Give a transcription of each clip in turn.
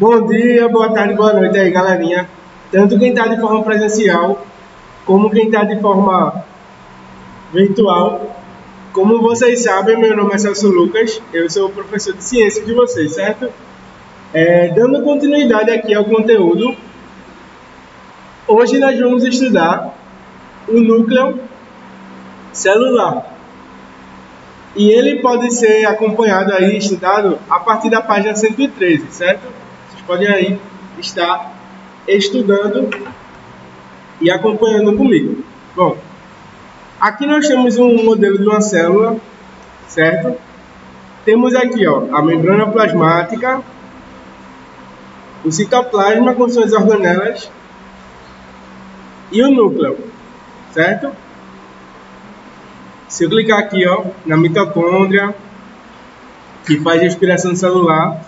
Bom dia, boa tarde, boa noite aí, galerinha. Tanto quem está de forma presencial, como quem está de forma virtual. Como vocês sabem, meu nome é Celso Lucas, eu sou o professor de ciências de vocês, certo? Dando continuidade aqui ao conteúdo, hoje nós vamos estudar o núcleo celular. E ele pode ser acompanhado aí, estudado, a partir da página 113, certo? Vocês podem aí estar estudando e acompanhando comigo. Bom, aqui nós temos um modelo de uma célula, certo? Temos aqui, ó, a membrana plasmática, o citoplasma com suas organelas e o núcleo, certo? Se eu clicar aqui, ó, na mitocôndria, que faz respiração celular,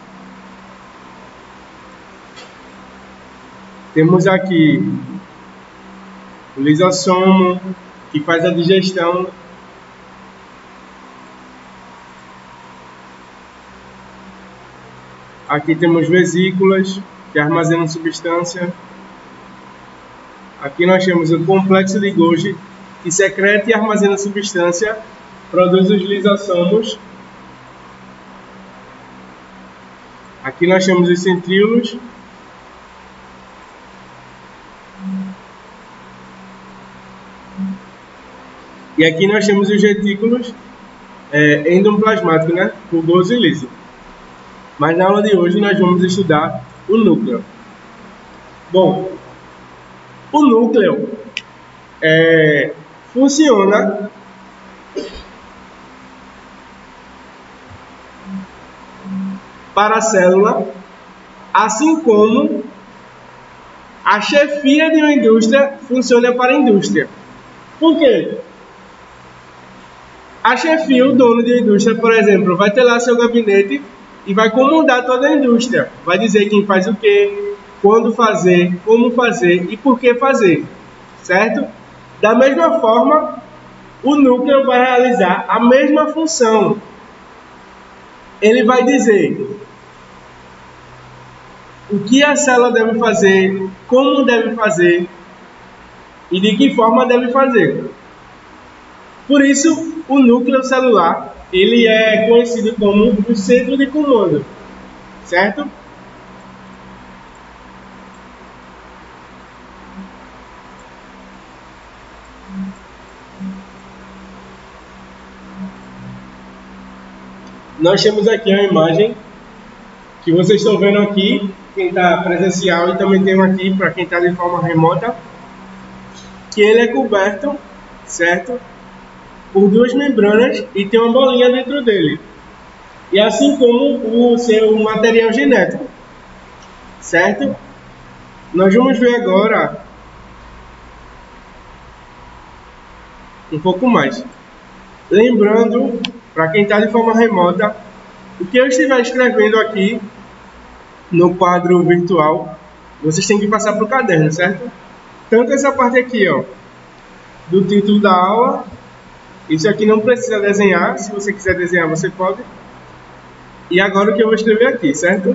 temos aqui o lisossomo, que faz a digestão. Aqui temos vesículas, que armazenam substância. Aqui nós temos o complexo de Golgi, que secreta e armazena substância, produz os lisossomos. Aqui nós temos os centríolos. E aqui nós temos os retículos endoplasmáticos, né? Rugoso e liso. Mas na aula de hoje nós vamos estudar o núcleo. Bom, o núcleo funciona para a célula, assim como a chefia de uma indústria funciona para a indústria. Por quê? A chefia, o dono de uma indústria, por exemplo, vai ter lá seu gabinete e vai comandar toda a indústria. Vai dizer quem faz o quê, quando fazer, como fazer e por que fazer, certo? Da mesma forma, o núcleo vai realizar a mesma função. Ele vai dizer o que a célula deve fazer, como deve fazer e de que forma deve fazer. Por isso, o núcleo celular ele é conhecido como o centro de comando, certo? Nós temos aqui a imagem que vocês estão vendo aqui, quem está presencial, e também tem aqui para quem está de forma remota, que ele é coberto, certo, por duas membranas e tem uma bolinha dentro dele. E assim como o seu material genético, certo? Nós vamos ver agora um pouco mais. Lembrando, para quem está de forma remota, o que eu estiver escrevendo aqui no quadro virtual, vocês têm que passar para o caderno, certo? Tanto essa parte aqui, ó, do título da aula, isso aqui não precisa desenhar, se você quiser desenhar você pode. E agora o que eu vou escrever aqui, certo?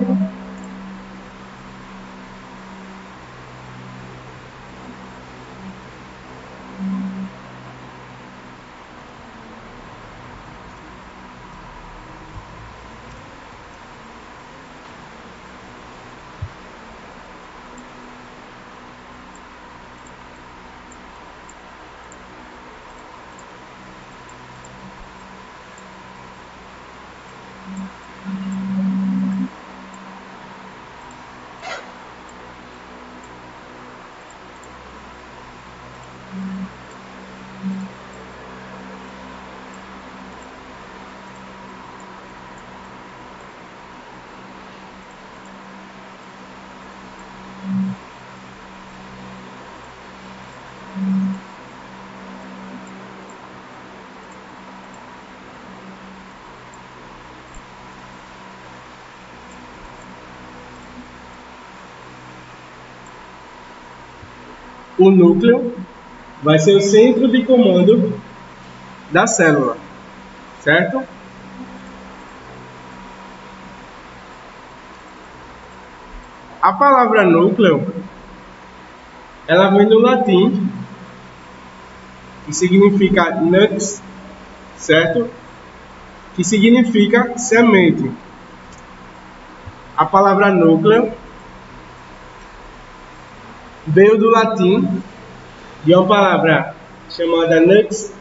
O núcleo vai ser o centro de comando da célula, certo? A palavra núcleo, ela vem do latim, que significa nux, certo? Que significa semente. A palavra núcleo veio do latim de uma palavra chamada nux,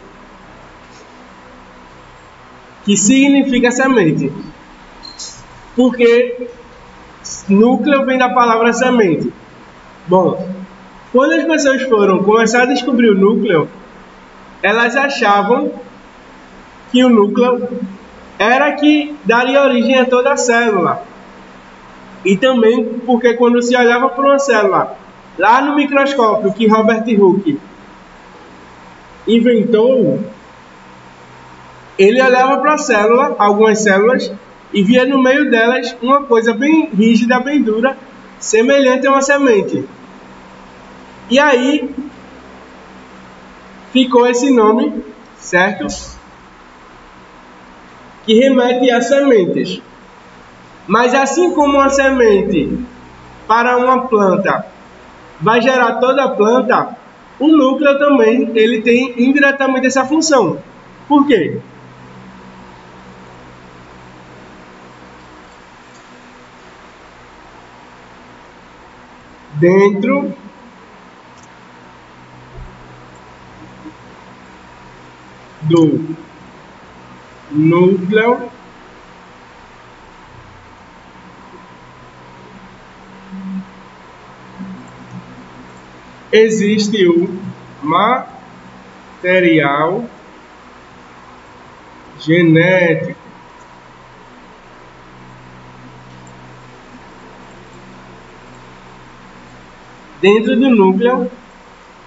que significa semente. Porque núcleo vem da palavra semente. Bom, quando as pessoas foram começar a descobrir o núcleo, elas achavam que o núcleo era que daria origem a toda a célula. E também porque quando se olhava para uma célula, lá no microscópio que Robert Hooke inventou, ele olhava para a célula, algumas células, e via no meio delas uma coisa bem rígida, bem dura, semelhante a uma semente. E aí ficou esse nome, certo? Que remete a sementes. Mas assim como uma semente para uma planta vai gerar toda a planta, o núcleo também ele tem indiretamente essa função. Por quê? Dentro do núcleo existe o material genético. Dentro do núcleo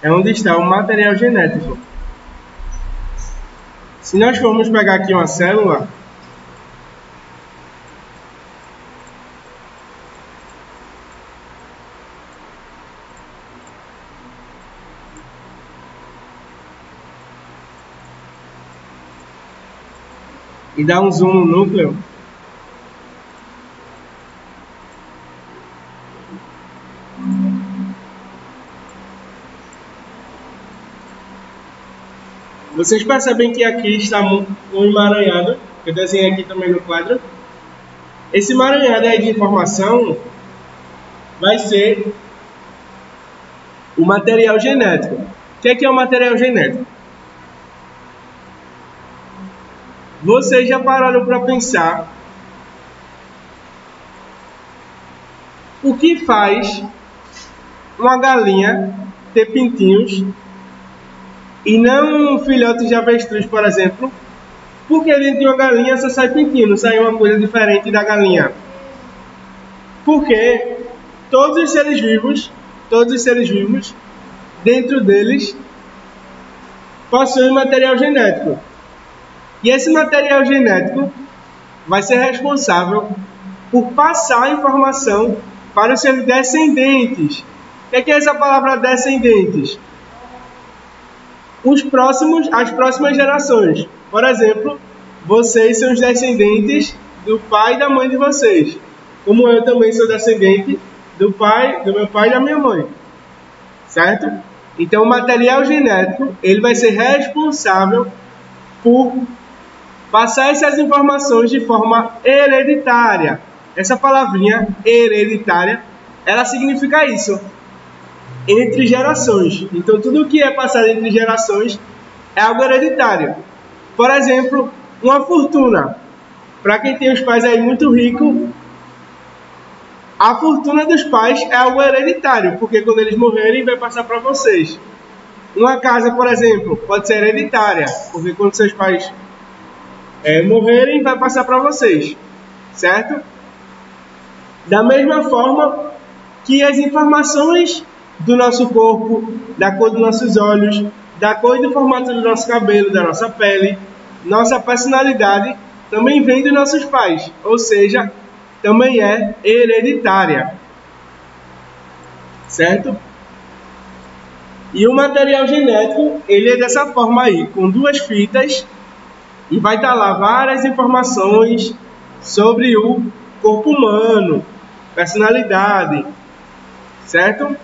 é onde está o material genético. Se nós formos pegar aqui uma célula, e dar um zoom no núcleo, vocês percebem que aqui está um emaranhado, que eu desenhei aqui também no quadro. Esse emaranhado aí de informação vai ser o material genético. O que é o material genético? Vocês já pararam para pensar o que faz uma galinha ter pintinhos e não um filhote de avestruz, por exemplo? Porque dentro de uma galinha só sai pintinho, não sai uma coisa diferente da galinha. Porque todos os seres vivos, dentro deles, possuem material genético. E esse material genético vai ser responsável por passar a informação para os seus descendentes. O que é essa palavra descendentes? As próximas gerações. Por exemplo, vocês são os descendentes do pai e da mãe de vocês. Como eu também sou descendente do meu pai e da minha mãe. Certo? Então, o material genético ele vai ser responsável por passar essas informações de forma hereditária. Essa palavrinha hereditária, ela significa isso. Entre gerações. Então, tudo que é passado entre gerações é algo hereditário. Por exemplo, uma fortuna. Para quem tem os pais aí muito ricos, a fortuna dos pais é algo hereditário, porque quando eles morrerem, vai passar para vocês. Uma casa, por exemplo, pode ser hereditária, porque quando seus pais morrerem, vai passar para vocês. Certo? Da mesma forma que as informações do nosso corpo, da cor dos nossos olhos, da cor e do formato do nosso cabelo, da nossa pele, nossa personalidade, também vem dos nossos pais, ou seja, também é hereditária. Certo? E o material genético, ele é dessa forma aí, com duas fitas, e vai estar lá várias informações sobre o corpo humano, personalidade, certo?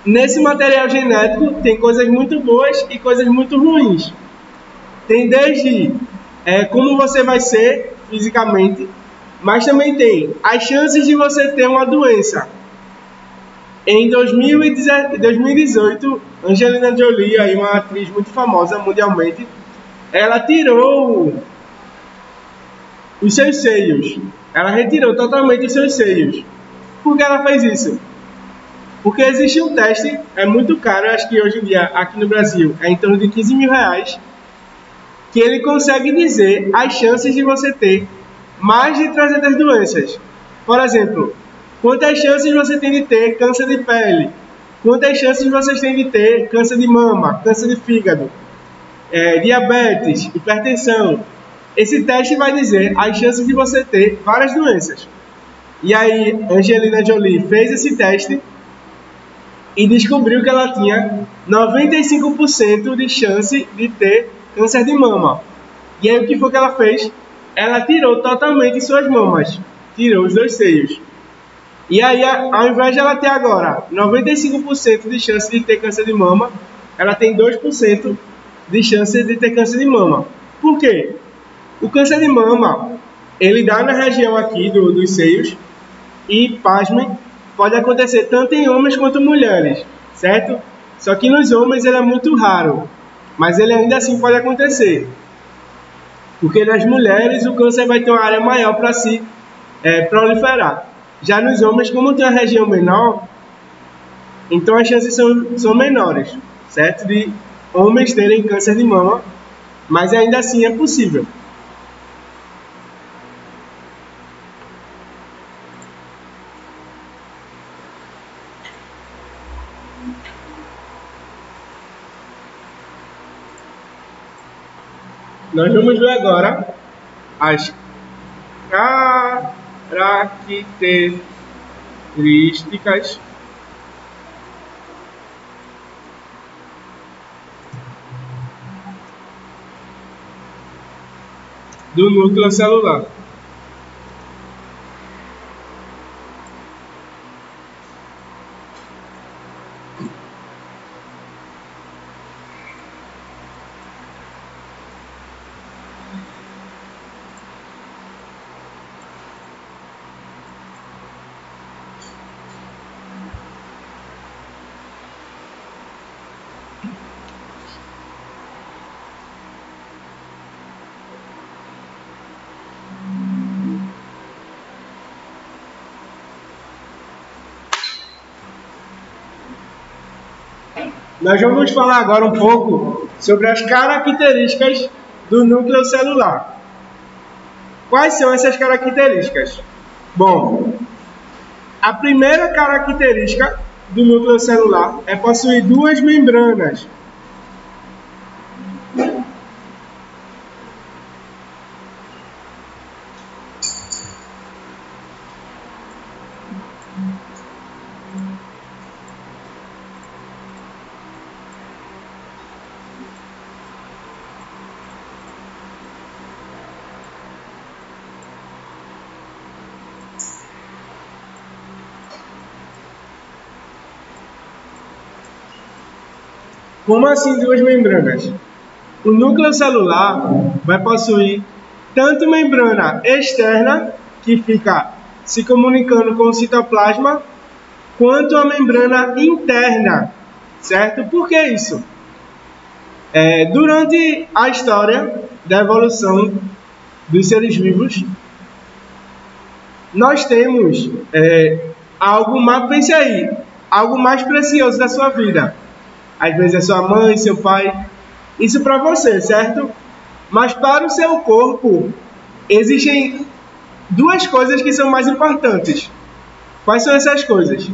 Nesse material genético tem coisas muito boas e coisas muito ruins. Tem desde como você vai ser fisicamente, mas também tem as chances de você ter uma doença. Em 2018, Angelina Jolie, aí uma atriz muito famosa mundialmente, ela tirou os seus seios. Ela retirou totalmente os seus seios. Por que ela fez isso? Porque existe um teste, é muito caro, acho que hoje em dia aqui no Brasil é em torno de 15 mil reais, que ele consegue dizer as chances de você ter mais de 300 doenças. Por exemplo, quantas chances você tem de ter câncer de pele? Quantas chances vocês têm de ter câncer de mama, câncer de fígado, diabetes, hipertensão? Esse teste vai dizer as chances de você ter várias doenças. E aí, Angelina Jolie fez esse teste e descobriu que ela tinha 95% de chance de ter câncer de mama. E aí o que foi que ela fez? Ela tirou totalmente suas mamas, tirou os 2 seios. E aí, ao invés de ela ter agora 95% de chance de ter câncer de mama, ela tem 2% de chance de ter câncer de mama. Por quê? O câncer de mama, ele dá na região aqui dos seios e, pasmem, pode acontecer tanto em homens quanto mulheres, certo? Só que nos homens ele é muito raro, mas ele ainda assim pode acontecer. Porque nas mulheres o câncer vai ter uma área maior para se proliferar. Já nos homens, como tem uma região menor, então as chances são menores, certo? De homens terem câncer de mama, mas ainda assim é possível. Nós vamos ver agora as características do núcleo celular. Nós vamos falar agora um pouco sobre as características do núcleo celular. Quais são essas características? Bom, a primeira característica do núcleo celular é possuir 2 membranas. Como assim 2 membranas? O núcleo celular vai possuir tanto membrana externa, que fica se comunicando com o citoplasma, quanto a membrana interna, certo? Por que isso? Durante a história da evolução dos seres vivos, nós temos algo mais, pense aí, algo mais precioso da sua vida. Às vezes é sua mãe, seu pai, isso para você, certo? Mas para o seu corpo, existem 2 coisas que são mais importantes. Quais são essas coisas?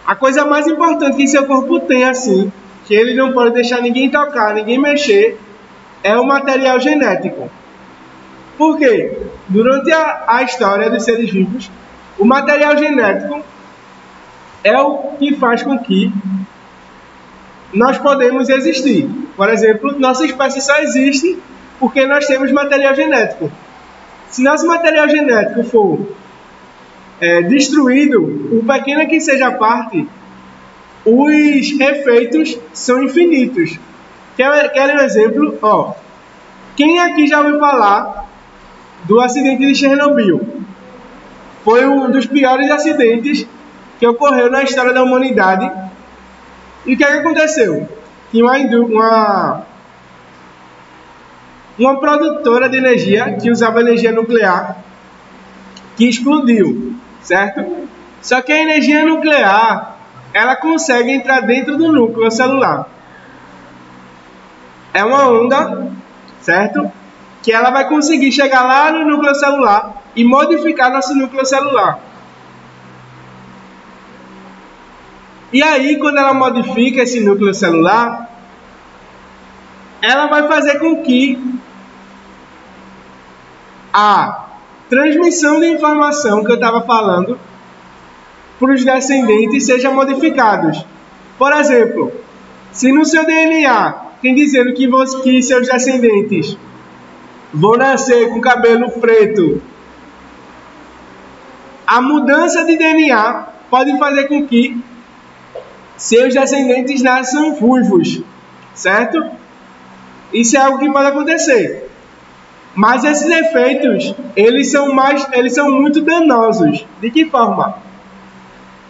A coisa mais importante que seu corpo tem, assim, que ele não pode deixar ninguém tocar, ninguém mexer, é o material genético. Por quê? Durante a história dos seres vivos, o material genético é o que faz com que nós podemos existir. Por exemplo, nossa espécie só existe porque nós temos material genético. Se nosso material genético for destruído, por pequena que seja a parte, os efeitos são infinitos. Quer um exemplo? Ó, quem aqui já ouviu falar do acidente de Chernobyl? Foi um dos piores acidentes que ocorreu na história da humanidade. E o que aconteceu? Que uma produtora de energia que usava energia nuclear que explodiu, certo? Só que a energia nuclear, ela consegue entrar dentro do núcleo celular. É uma onda, certo? Que ela vai conseguir chegar lá no núcleo celular e modificar nosso núcleo celular. E aí, quando ela modifica esse núcleo celular, ela vai fazer com que a transmissão de informação que eu estava falando para os descendentes seja modificados. Por exemplo, se no seu DNA tem dizendo que seus descendentes vão nascer com cabelo preto, a mudança de DNA pode fazer com que seus descendentes nasçam ruivos, certo? Isso é algo que pode acontecer. Mas esses efeitos, eles são muito danosos. De que forma?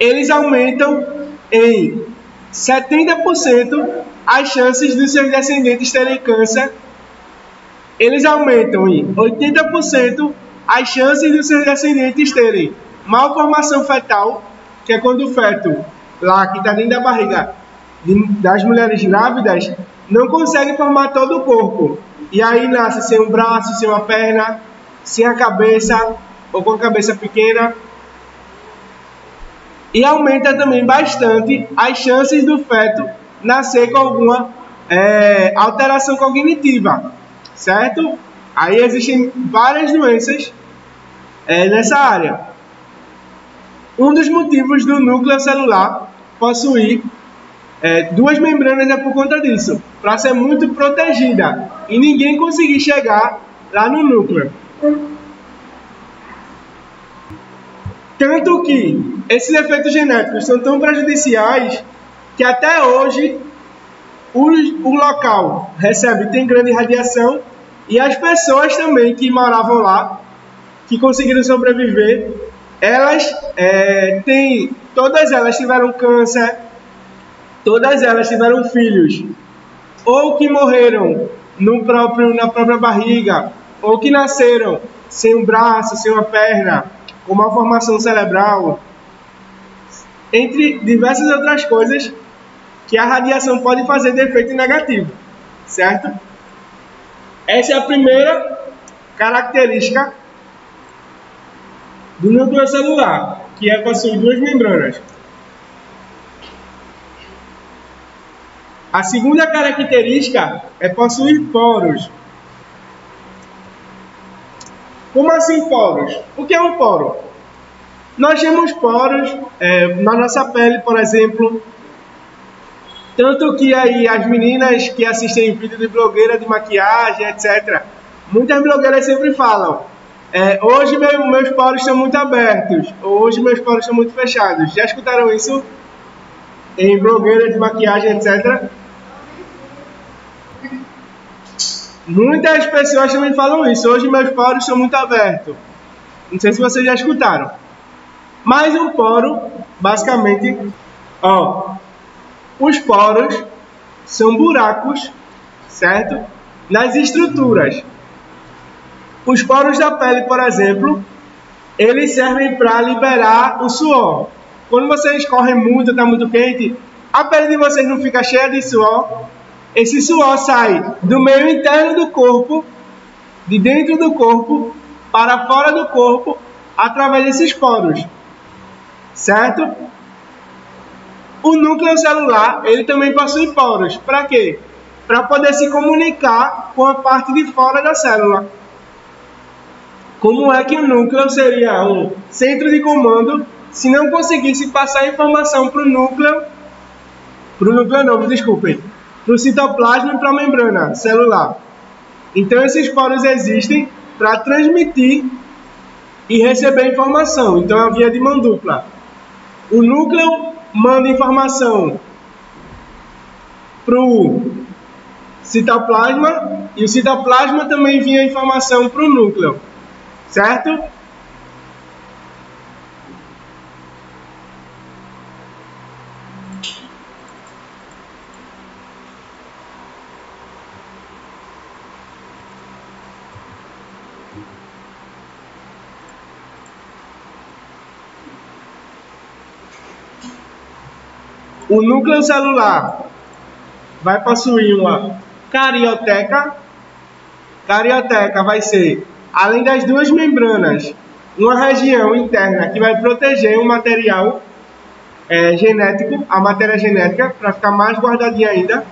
Eles aumentam em 70% as chances dos seus descendentes terem câncer. Eles aumentam em 80% as chances dos seus descendentes terem malformação fetal, que é quando o feto, lá que está dentro da barriga das mulheres grávidas, não consegue formar todo o corpo. E aí nasce sem um braço, sem uma perna, sem a cabeça, ou com a cabeça pequena. E aumenta também bastante as chances do feto nascer com alguma alteração cognitiva, certo? Aí existem várias doenças nessa área. Um dos motivos do núcleo celular possuir duas membranas é por conta disso, para ser muito protegida e ninguém conseguir chegar lá no núcleo. Tanto que esses efeitos genéticos são tão prejudiciais que até hoje o local tem grande radiação e as pessoas também que moravam lá, que conseguiram sobreviver, todas elas tiveram câncer, todas elas tiveram filhos, ou que morreram na própria barriga, ou que nasceram sem um braço, sem uma perna, com malformação cerebral, entre diversas outras coisas que a radiação pode fazer de efeito negativo, certo? Essa é a primeira característica do núcleo celular, que possui duas membranas. A segunda característica é possuir poros. Como assim poros? O que é um poro? Nós temos poros na nossa pele, por exemplo. Tanto que aí as meninas que assistem vídeo de blogueira de maquiagem, etc. Muitas blogueiras sempre falam: hoje meus poros estão muito abertos, ou hoje meus poros estão muito fechados. Já escutaram isso? Em blogueira de maquiagem, etc. Muitas pessoas também falam isso. Hoje meus poros estão muito abertos. Não sei se vocês já escutaram. Mas um poro, basicamente, os poros são buracos, certo? Nas estruturas. Os poros da pele, por exemplo, eles servem para liberar o suor. Quando vocês correm muito, está muito quente, a pele de vocês não fica cheia de suor. Esse suor sai do meio interno do corpo, de dentro do corpo, para fora do corpo, através desses poros, certo? O núcleo celular, ele também possui poros. Para quê? Para poder se comunicar com a parte de fora da célula. Como é que o núcleo seria um centro de comando se não conseguisse passar informação para o citoplasma e para a membrana celular? Então esses poros existem para transmitir e receber informação. Então é uma via de mão dupla. O núcleo manda informação para o citoplasma e o citoplasma também envia informação para o núcleo, certo? O núcleo celular vai possuir uma carioteca. Carioteca vai ser, além das duas membranas, uma região interna que vai proteger o material genético, a matéria genética, para ficar mais guardadinha ainda.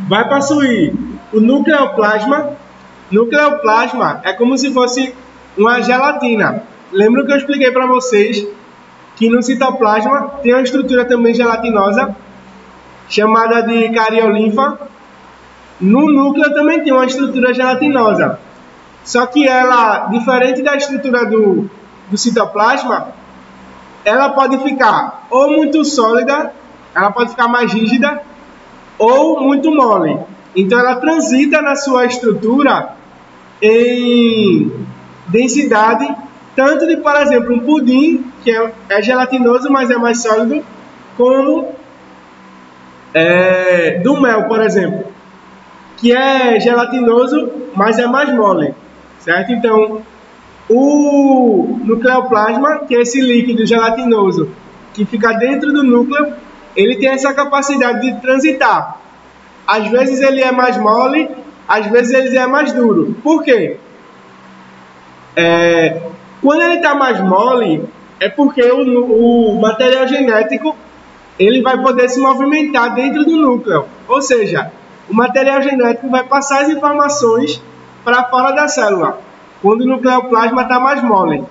Vai possuir o nucleoplasma. Nucleoplasma é como se fosse uma gelatina. Lembra que eu expliquei para vocês que no citoplasma tem uma estrutura também gelatinosa, chamada de cariolinfa. No núcleo também tem uma estrutura gelatinosa. Só que ela, diferente da estrutura do citoplasma, ela pode ficar ou muito sólida, ela pode ficar mais rígida, ou muito mole. Então ela transita na sua estrutura em densidade, tanto de, por exemplo, um pudim, que é gelatinoso, mas é mais sólido, como do mel, por exemplo, que é gelatinoso, mas é mais mole, certo? Então, o nucleoplasma, que é esse líquido gelatinoso que fica dentro do núcleo, ele tem essa capacidade de transitar. Às vezes ele é mais mole, às vezes ele é mais duro. Por quê? Quando ele está mais mole, é porque o material genético ele vai poder se movimentar dentro do núcleo. Ou seja, o material genético vai passar as informações para fora da célula, quando o nucleoplasma está mais mole.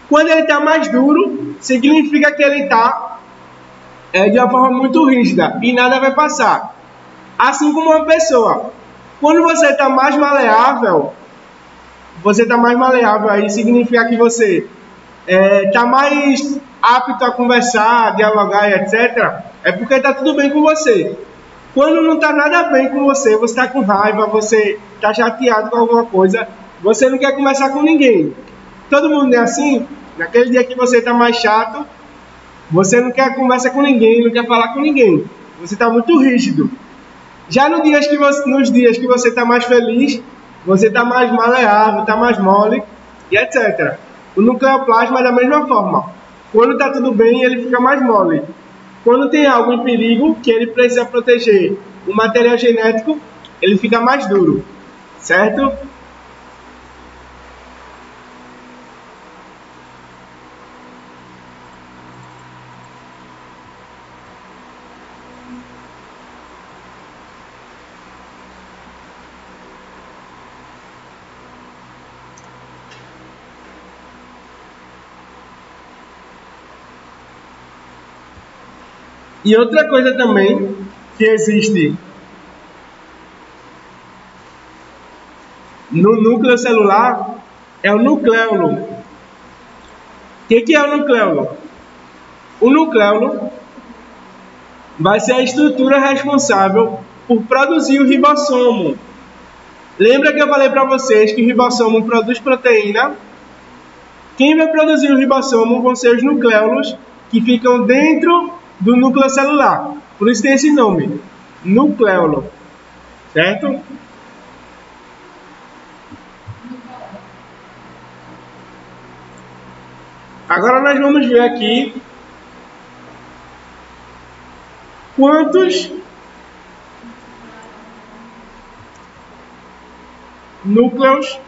Quando ele está mais duro, significa que ele está de uma forma muito rígida e nada vai passar. Assim como uma pessoa. Quando você está mais maleável, aí significa que você está mais apto a conversar, dialogar e etc. É porque está tudo bem com você. Quando não está nada bem com você, você está com raiva, você está chateado com alguma coisa, você não quer conversar com ninguém. Todo mundo é assim? Naquele dia que você está mais chato, você não quer conversar com ninguém, não quer falar com ninguém. Você está muito rígido. Já nos dias que você está mais feliz, você está mais maleável, está mais mole e etc. O nucleoplasma é da mesma forma. Quando está tudo bem, ele fica mais mole. Quando tem algo em perigo, que ele precisa proteger o material genético, ele fica mais duro, certo? E outra coisa também que existe no núcleo celular é o nucleolo. O que é o nucleolo? O nucleolo vai ser a estrutura responsável por produzir o ribossomo. Lembra que eu falei para vocês que o ribossomo produz proteína? Quem vai produzir o ribossomo vão ser os nucleolos que ficam dentro do núcleo celular. Por isso tem esse nome, nucleolo, certo? Agora nós vamos ver aqui quantos núcleos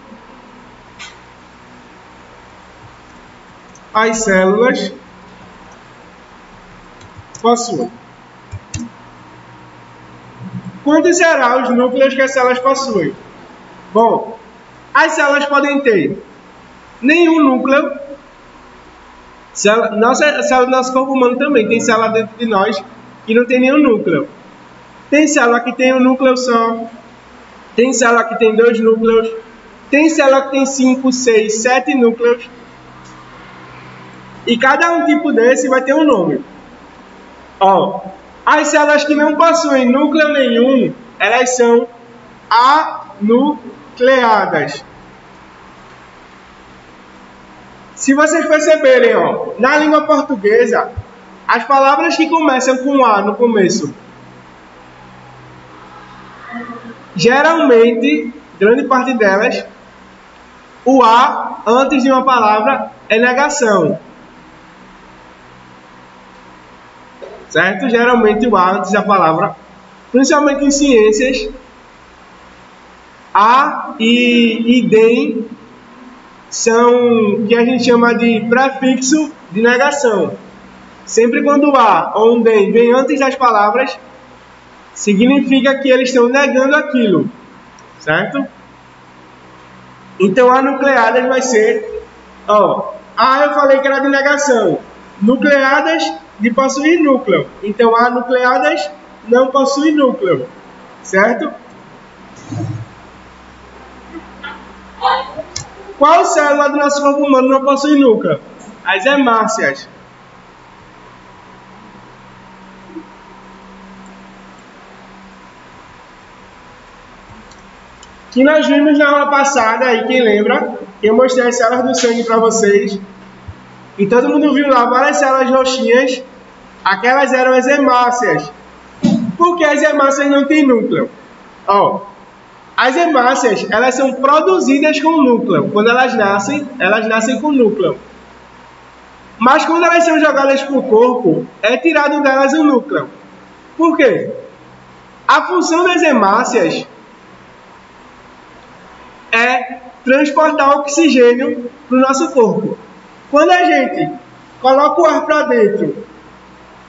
as células possuem. Quantos serão os núcleos que as células possuem? Bom, as células podem ter nenhum núcleo, Célula do nosso corpo humano também tem célula dentro de nós que não tem nenhum núcleo. Tem célula que tem um núcleo só, tem célula que tem 2 núcleos, tem célula que tem 5, 6, 7 núcleos. E cada um tipo desse vai ter um nome. Ó, as células que não possuem núcleo nenhum, elas são anucleadas. Se vocês perceberem, ó, na língua portuguesa, as palavras que começam com A no começo, geralmente, grande parte delas, o A antes de uma palavra é negação. Certo? Geralmente o A antes da palavra, principalmente em ciências, A e DEM são que a gente chama de prefixo de negação. Sempre quando o A ou um DEM vem antes das palavras, significa que eles estão negando aquilo. Certo? Então, anucleadas vai ser, ó, A eu falei que era de negação. Nucleadas de possuir núcleo. Então, anucleadas não possuem núcleo. Certo? Qual célula do nosso corpo humano não possui núcleo? As hemácias. Que nós vimos na aula passada, aí quem lembra, eu mostrei as células do sangue para vocês. E todo mundo viu lá várias células roxinhas. Aquelas eram as hemácias. Por que as hemácias não têm núcleo? Ó, as hemácias, elas são produzidas com núcleo. Quando elas nascem com núcleo. Mas quando elas são jogadas para o corpo, é tirado delas o núcleo. Por quê? A função das hemácias é transportar oxigênio para o nosso corpo. Quando a gente coloca o ar para dentro,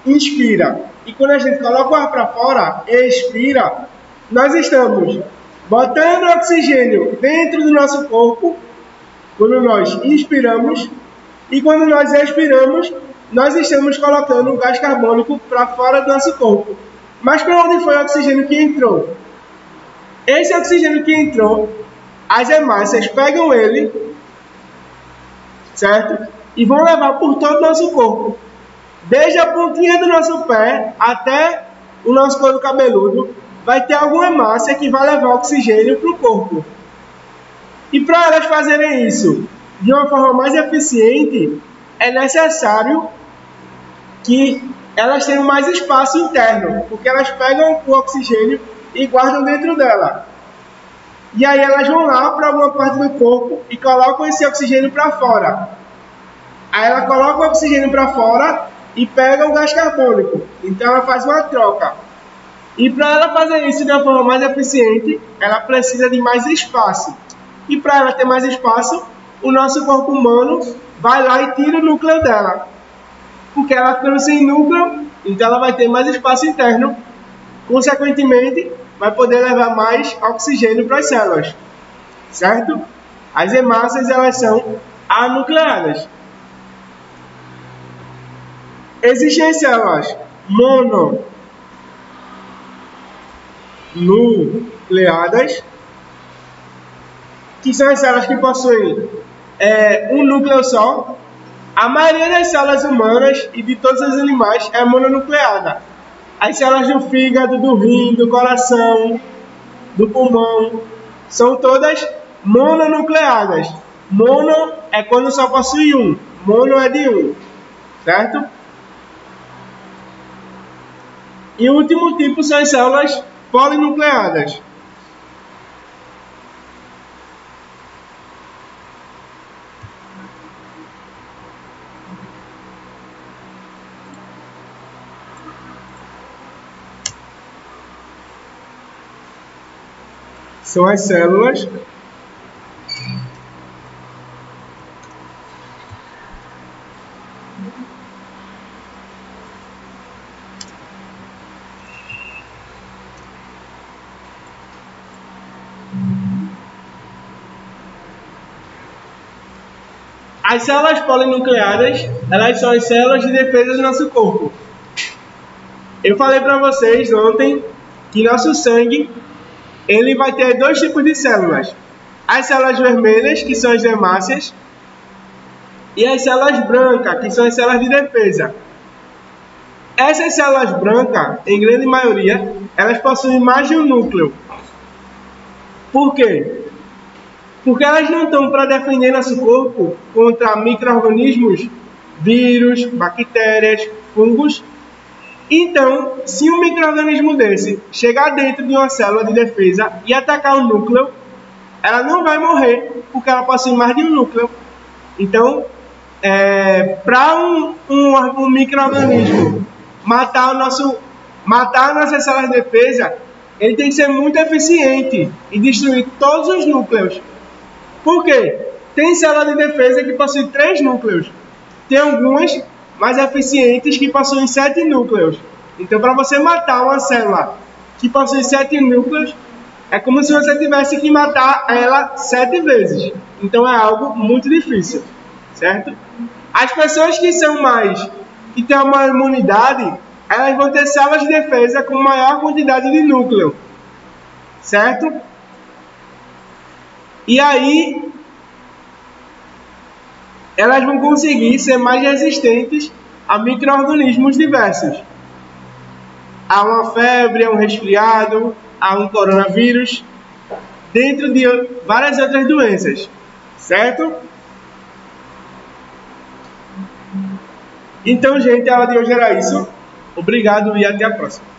inspira, e quando a gente coloca o ar para fora, expira, nós estamos botando oxigênio dentro do nosso corpo, quando nós inspiramos, e quando nós expiramos, nós estamos colocando o gás carbônico para fora do nosso corpo. Mas para onde foi o oxigênio que entrou? Esse oxigênio que entrou, as hemácias pegam ele, certo? E vão levar por todo o nosso corpo. Desde a pontinha do nosso pé até o nosso couro cabeludo, vai ter alguma hemácia que vai levar oxigênio para o corpo. E para elas fazerem isso de uma forma mais eficiente, é necessário que elas tenham mais espaço interno, porque elas pegam o oxigênio e guardam dentro dela. E aí elas vão lá para alguma parte do corpo e colocam esse oxigênio para fora. Aí ela coloca o oxigênio para fora e pega o gás carbônico. Então ela faz uma troca. E para ela fazer isso de uma forma mais eficiente, ela precisa de mais espaço. E para ela ter mais espaço, o nosso corpo humano vai lá e tira o núcleo dela. Porque ela ficando sem núcleo, então ela vai ter mais espaço interno. Consequentemente, vai poder levar mais oxigênio para as células. Certo? As hemácias, elas são anucleadas. Existem as células mononucleadas, que são as células que possuem um núcleo só. A maioria das células humanas e de todos os animais é mononucleada. As células do fígado, do rim, do coração, do pulmão, são todas mononucleadas. Mono é quando só possui um. Mono é de um. Certo? E o último tipo são as células polinucleadas. São as células As células polinucleadas, elas são as células de defesa do nosso corpo. Eu falei para vocês ontem que nosso sangue ele vai ter dois tipos de células. As células vermelhas, que são as hemácias, e as células brancas, que são as células de defesa. Essas células brancas, em grande maioria, elas possuem mais de um núcleo. Por quê? Porque elas não estão para defender nosso corpo contra micro-organismos, vírus, bactérias, fungos. Então, se um micro-organismo desse chegar dentro de uma célula de defesa e atacar o núcleo, ela não vai morrer, porque ela possui mais de um núcleo. Então, para um micro-organismo matar a nossa célula de defesa, ele tem que ser muito eficiente e destruir todos os núcleos. Por quê? Tem célula de defesa que possui 3 núcleos. Tem algumas mais eficientes que possuem 7 núcleos. Então, para você matar uma célula que possui 7 núcleos, é como se você tivesse que matar ela 7 vezes. Então, é algo muito difícil, certo? As pessoas que têm uma imunidade, elas vão ter células de defesa com maior quantidade de núcleo, certo? E aí, elas vão conseguir ser mais resistentes a micro-organismos diversos. A uma febre, a um resfriado, a um coronavírus, dentro de várias outras doenças, certo? Então, gente, a aula de hoje era isso. Obrigado e até a próxima.